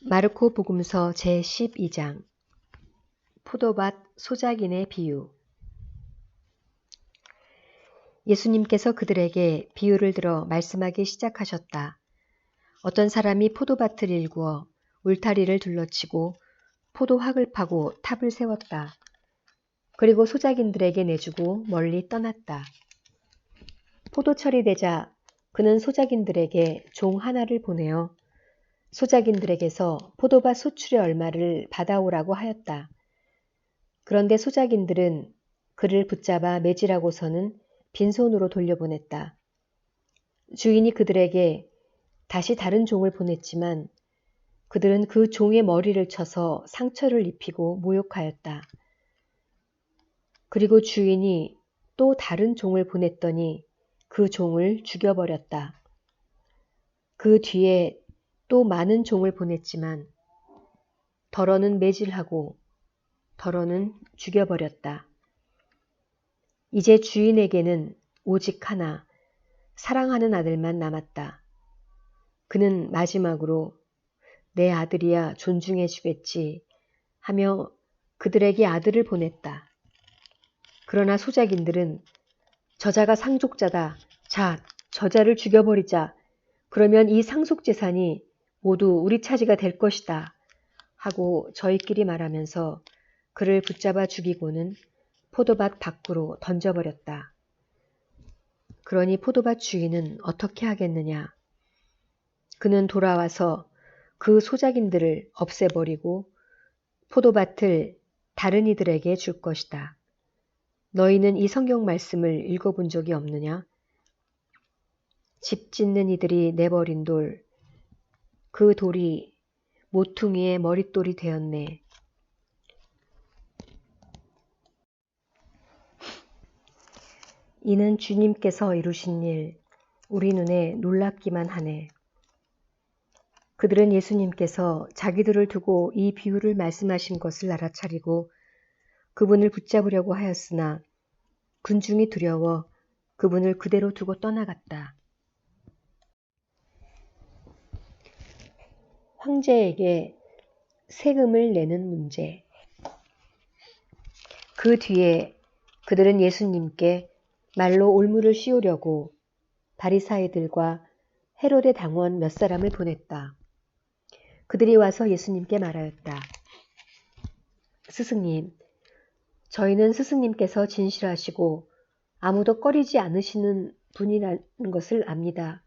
마르코 복음서 제12장 포도밭 소작인의 비유. 예수님께서 그들에게 비유를 들어 말씀하기 시작하셨다. 어떤 사람이 포도밭을 일구어 울타리를 둘러치고 포도학을 파고 탑을 세웠다. 그리고 소작인들에게 내주고 멀리 떠났다. 포도철이 되자 그는 소작인들에게 종 하나를 보내어 소작인들에게서 포도밭 소출의 얼마를 받아오라고 하였다. 그런데 소작인들은 그를 붙잡아 매질하고서는 빈손으로 돌려보냈다. 주인이 그들에게 다시 다른 종을 보냈지만 그들은 그 종의 머리를 쳐서 상처를 입히고 모욕하였다. 그리고 주인이 또 다른 종을 보냈더니 그 종을 죽여버렸다. 그 뒤에 또 많은 종을 보냈지만 덜어는 매질하고 덜어는 죽여버렸다. 이제 주인에게는 오직 하나, 사랑하는 아들만 남았다. 그는 마지막으로 내 아들이야 존중해 주겠지 하며 그들에게 아들을 보냈다. 그러나 소작인들은 저자가 상속자다. 자, 저자를 죽여버리자. 그러면 이 상속재산이 모두 우리 차지가 될 것이다. 하고 저희끼리 말하면서 그를 붙잡아 죽이고는 포도밭 밖으로 던져버렸다. 그러니 포도밭 주인은 어떻게 하겠느냐? 그는 돌아와서 그 소작인들을 없애버리고 포도밭을 다른 이들에게 줄 것이다. 너희는 이 성경 말씀을 읽어본 적이 없느냐? 집 짓는 이들이 내버린 돌, 그 돌이 모퉁이의 머릿돌이 되었네. 이는 주님께서 이루신 일, 우리 눈에 놀랍기만 하네. 그들은 예수님께서 자기들을 두고 이 비유를 말씀하신 것을 알아차리고 그분을 붙잡으려고 하였으나 군중이 두려워 그분을 그대로 두고 떠나갔다. 황제에게 세금을 내는 문제. 그 뒤에 그들은 예수님께 말로 올무를 씌우려고 바리사이들과 헤롯의 당원 몇 사람을 보냈다. 그들이 와서 예수님께 말하였다. 스승님, 저희는 스승님께서 진실하시고 아무도 꺼리지 않으시는 분이라는 것을 압니다.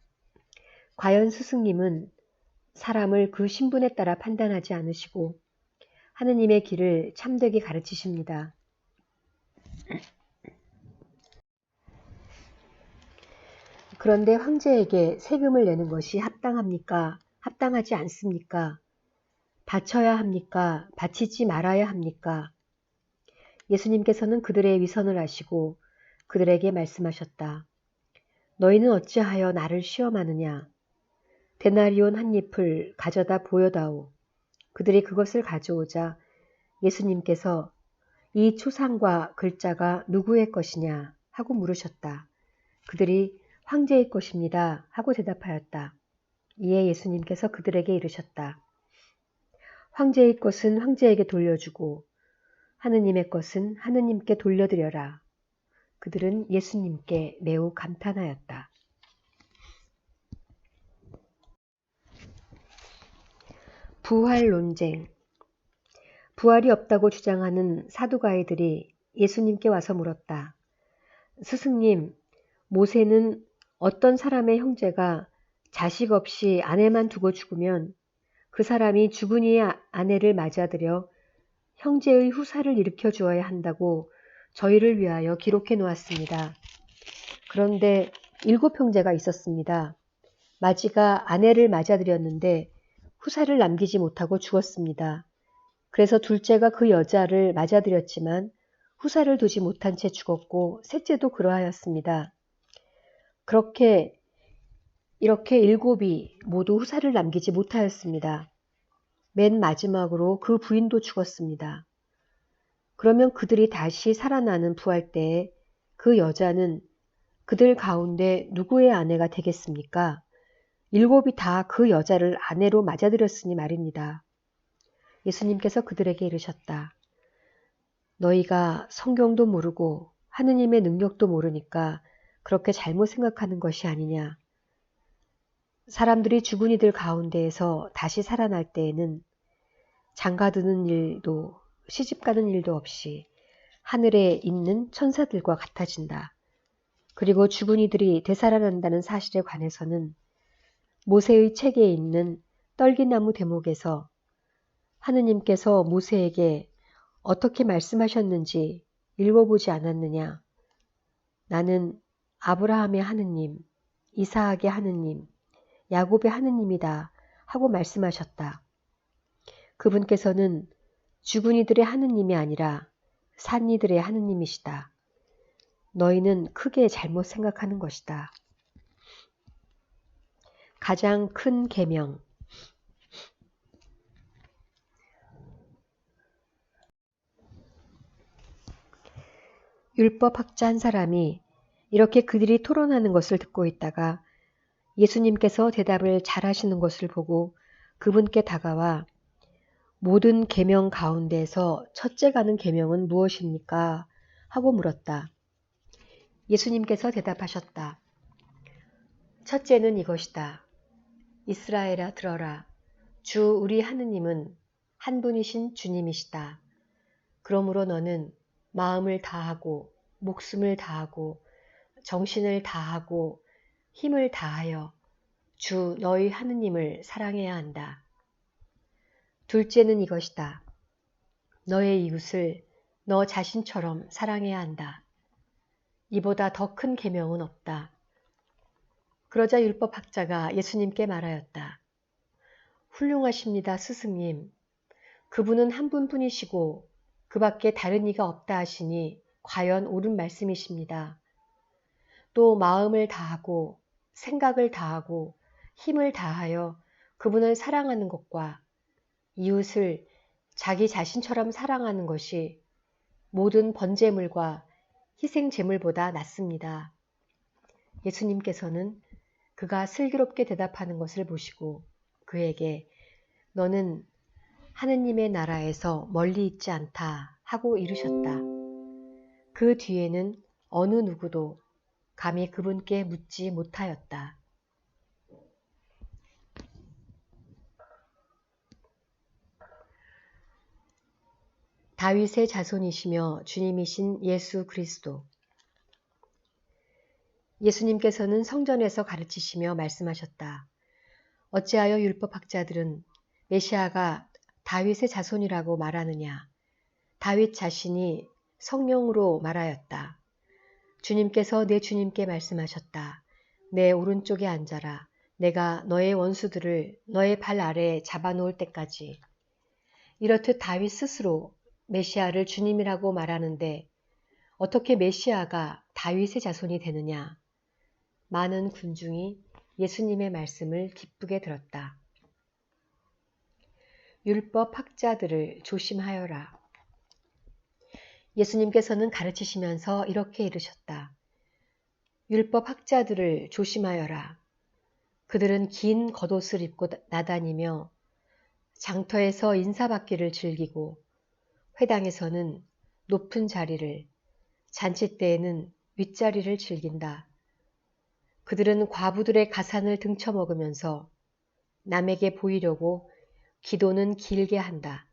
과연 스승님은 사람을 그 신분에 따라 판단하지 않으시고 하느님의 길을 참되게 가르치십니다. 그런데 황제에게 세금을 내는 것이 합당합니까? 합당하지 않습니까? 바쳐야 합니까? 바치지 말아야 합니까? 예수님께서는 그들의 위선을 아시고 그들에게 말씀하셨다. 너희는 어찌하여 나를 시험하느냐? 데나리온 한 잎을 가져다 보여다오. 그들이 그것을 가져오자 예수님께서 이 초상과 글자가 누구의 것이냐 하고 물으셨다. 그들이 황제의 것입니다 하고 대답하였다. 이에 예수님께서 그들에게 이르셨다. 황제의 것은 황제에게 돌려주고 하느님의 것은 하느님께 돌려드려라. 그들은 예수님께 매우 감탄하였다. 부활 논쟁. 부활이 없다고 주장하는 사두가이들이 예수님께 와서 물었다. 스승님, 모세는 어떤 사람의 형제가 자식 없이 아내만 두고 죽으면 그 사람이 죽은 이의 아내를 맞아들여 형제의 후사를 일으켜 주어야 한다고 저희를 위하여 기록해 놓았습니다. 그런데 7 형제가 있었습니다. 마지가 아내를 맞아들였는데 후사를 남기지 못하고 죽었습니다. 그래서 둘째가 그 여자를 맞아들였지만 후사를 두지 못한 채 죽었고 셋째도 그러하였습니다. 이렇게 7이 모두 후사를 남기지 못하였습니다. 맨 마지막으로 그 부인도 죽었습니다. 그러면 그들이 다시 살아나는 부활 때에 그 여자는 그들 가운데 누구의 아내가 되겠습니까? 일곱이 다 그 여자를 아내로 맞아들였으니 말입니다. 예수님께서 그들에게 이르셨다. 너희가 성경도 모르고 하느님의 능력도 모르니까 그렇게 잘못 생각하는 것이 아니냐. 사람들이 죽은 이들 가운데에서 다시 살아날 때에는 장가드는 일도 시집가는 일도 없이 하늘에 있는 천사들과 같아진다. 그리고 죽은 이들이 되살아난다는 사실에 관해서는 모세의 책에 있는 떨기나무 대목에서 하느님께서 모세에게 어떻게 말씀하셨는지 읽어보지 않았느냐. 나는 아브라함의 하느님, 이사학의 하느님, 야곱의 하느님이다 하고 말씀하셨다. 그분께서는 죽은 이들의 하느님이 아니라 산 이들의 하느님이시다. 너희는 크게 잘못 생각하는 것이다. 가장 큰 계명. 율법학자 한 사람이 이렇게 그들이 토론하는 것을 듣고 있다가 예수님께서 대답을 잘하시는 것을 보고 그분께 다가와 모든 계명 가운데서 첫째 가는 계명은 무엇입니까? 하고 물었다. 예수님께서 대답하셨다. 첫째는 이것이다. 이스라엘아 들어라. 주 우리 하느님은 한 분이신 주님이시다. 그러므로 너는 마음을 다하고 목숨을 다하고 정신을 다하고 힘을 다하여 주 너희 하느님을 사랑해야 한다. 둘째는 이것이다. 너의 이웃을 너 자신처럼 사랑해야 한다. 이보다 더 큰 계명은 없다. 그러자 율법학자가 예수님께 말하였다. 훌륭하십니다, 스승님. 그분은 한 분뿐이시고 그 밖에 다른 이가 없다 하시니 과연 옳은 말씀이십니다. 또 마음을 다하고 생각을 다하고 힘을 다하여 그분을 사랑하는 것과 이웃을 자기 자신처럼 사랑하는 것이 모든 번제물과 희생제물보다 낫습니다. 예수님께서는 그가 슬기롭게 대답하는 것을 보시고 그에게 너는 하느님의 나라에서 멀리 있지 않다 하고 이르셨다. 그 뒤에는 어느 누구도 감히 그분께 묻지 못하였다. 다윗의 자손이시며 주님이신 예수 그리스도. 예수님께서는 성전에서 가르치시며 말씀하셨다. 어찌하여 율법학자들은 메시아가 다윗의 자손이라고 말하느냐. 다윗 자신이 성령으로 말하였다. 주님께서 내 주님께 말씀하셨다. 내 오른쪽에 앉아라. 내가 너의 원수들을 너의 발 아래에 잡아놓을 때까지. 이렇듯 다윗 스스로 메시아를 주님이라고 말하는데 어떻게 메시아가 다윗의 자손이 되느냐. 많은 군중이 예수님의 말씀을 기쁘게 들었다. 율법학자들을 조심하여라. 예수님께서는 가르치시면서 이렇게 이르셨다. 율법학자들을 조심하여라. 그들은 긴 겉옷을 입고 나다니며 장터에서 인사받기를 즐기고 회당에서는 높은 자리를, 잔치 때에는 윗자리를 즐긴다. 그들은 과부들의 가산을 등쳐먹으면서 남에게 보이려고 기도는 길게 한다.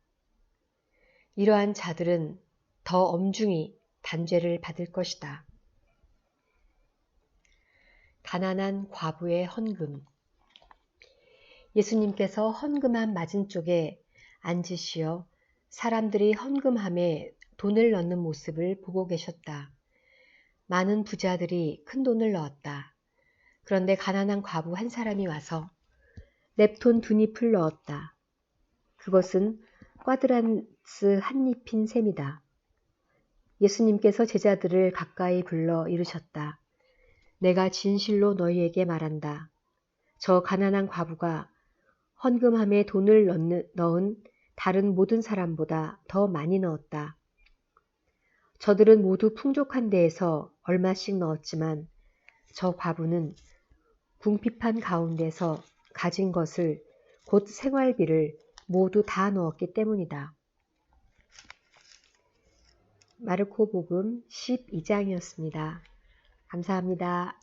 이러한 자들은 더 엄중히 단죄를 받을 것이다. 가난한 과부의 헌금. 예수님께서 헌금함 맞은쪽에 앉으시어 사람들이 헌금함에 돈을 넣는 모습을 보고 계셨다. 많은 부자들이 큰 돈을 넣었다. 그런데 가난한 과부 한 사람이 와서 넵톤 2잎을 넣었다. 그것은 꽈드란스 한 잎인 셈이다. 예수님께서 제자들을 가까이 불러 이르셨다. 내가 진실로 너희에게 말한다. 저 가난한 과부가 헌금함에 돈을 넣은 다른 모든 사람보다 더 많이 넣었다. 저들은 모두 풍족한 데에서 얼마씩 넣었지만 저 과부는 궁핍한 가운데서 가진 것을 곧 생활비를 모두 다 넣었기 때문이다. 마르코복음 12장이었습니다. 감사합니다.